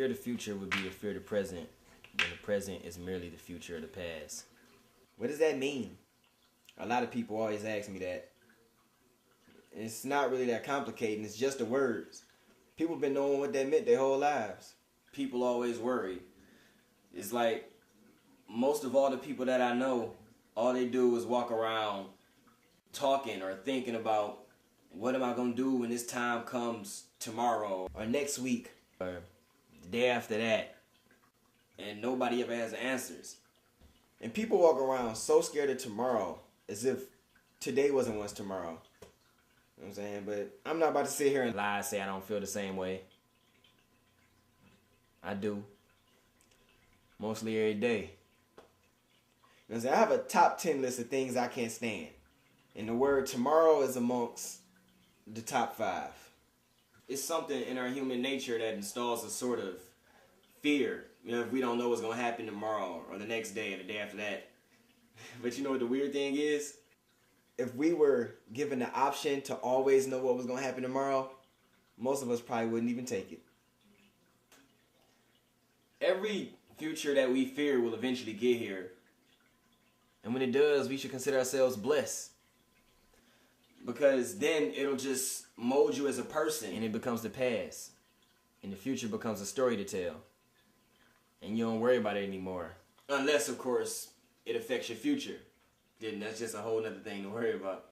fear the future would be to fear the present, when the present is merely the future of the past. What does that mean? A lot of people always ask me that. It's not really that complicated. It's just the words. People have been knowing what that meant their whole lives. People always worry. It's like most of all the people that I know, all they do is walk around talking or thinking about what am I going to do when this time comes tomorrow or next week or the day after that. And nobody ever has answers. And people walk around so scared of tomorrow as if today wasn't once tomorrow. You know what I'm saying? But I'm not about to sit here and lie and say I don't feel the same way. I do. Mostly every day. You know what I'm saying? I have a top 10 list of things I can't stand. And the word tomorrow is amongst the top 5. It's something in our human nature that installs a sort of fear. You know, if we don't know what's going to happen tomorrow or the next day or the day after that. But you know what the weird thing is? If we were given the option to always know what was going to happen tomorrow, most of us probably wouldn't even take it. Every future that we fear will eventually get here. And when it does, we should consider ourselves blessed. Because then it'll just mold you as a person and it becomes the past. And the future becomes a story to tell. And you don't worry about it anymore. Unless, of course, it affects your future. Then that's just a whole other thing to worry about.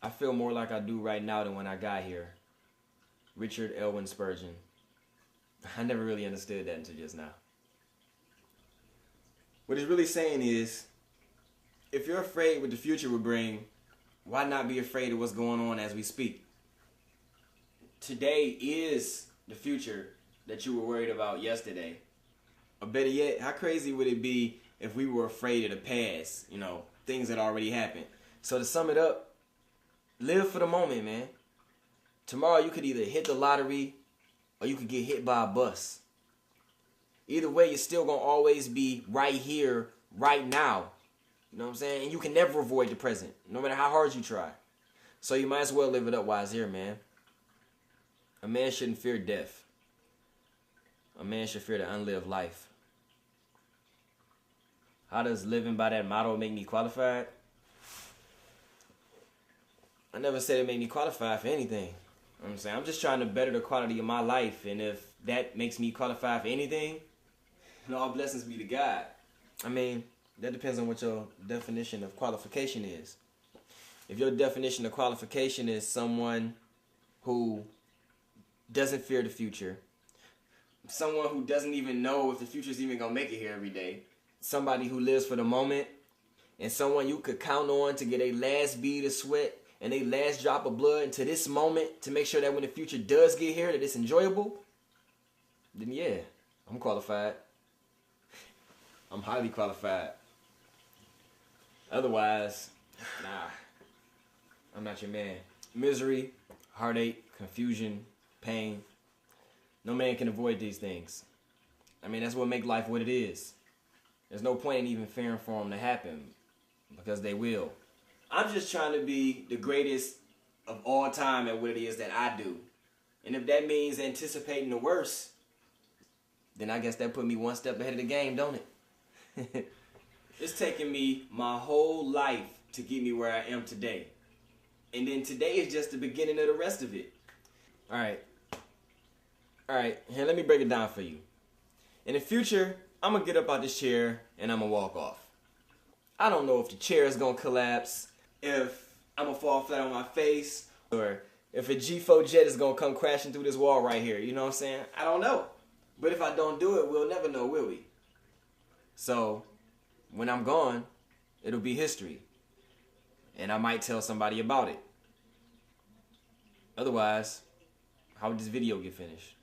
I feel more like I do right now than when I got here. Richard Elwin Spurgeon. I never really understood that until just now. What he's really saying is, if you're afraid what the future will bring, why not be afraid of what's going on as we speak? Today is the future that you were worried about yesterday. Or better yet, how crazy would it be if we were afraid of the past, you know, things that already happened? So to sum it up, live for the moment, man. Tomorrow you could either hit the lottery or you could get hit by a bus. Either way, you're still going to always be right here, right now. You know what I'm saying? And you can never avoid the present, no matter how hard you try. So you might as well live it up while it's here, man. A man shouldn't fear death. A man should fear the unlived life. How does living by that motto make me qualified? I never said it made me qualified for anything. You know what I'm saying? I'm just trying to better the quality of my life. And if that makes me qualified for anything, then all blessings be to God. I mean, that depends on what your definition of qualification is. If your definition of qualification is someone who doesn't fear the future, someone who doesn't even know if the future is even going to make it here every day, somebody who lives for the moment, and someone you could count on to get a last bead of sweat and a last drop of blood into this moment to make sure that when the future does get here that it's enjoyable, then yeah, I'm qualified. I'm highly qualified. Otherwise, nah, I'm not your man. Misery, heartache, confusion, pain. No man can avoid these things. I mean, that's what makes life what it is. There's no point in even fearing for them to happen, because they will. I'm just trying to be the greatest of all time at what it is that I do. And if that means anticipating the worst, then I guess that put me one step ahead of the game, don't it? It's taken me my whole life to get me where I am today. And then today is just the beginning of the rest of it. Alright, here, let me break it down for you. In the future, I'm going to get up out this chair and I'm going to walk off. I don't know if the chair is going to collapse, if I'm going to fall flat on my face, or if a G4 jet is going to come crashing through this wall right here. You know what I'm saying? I don't know. But if I don't do it, we'll never know, will we? So, when I'm gone, it'll be history. And I might tell somebody about it. Otherwise, how would this video get finished?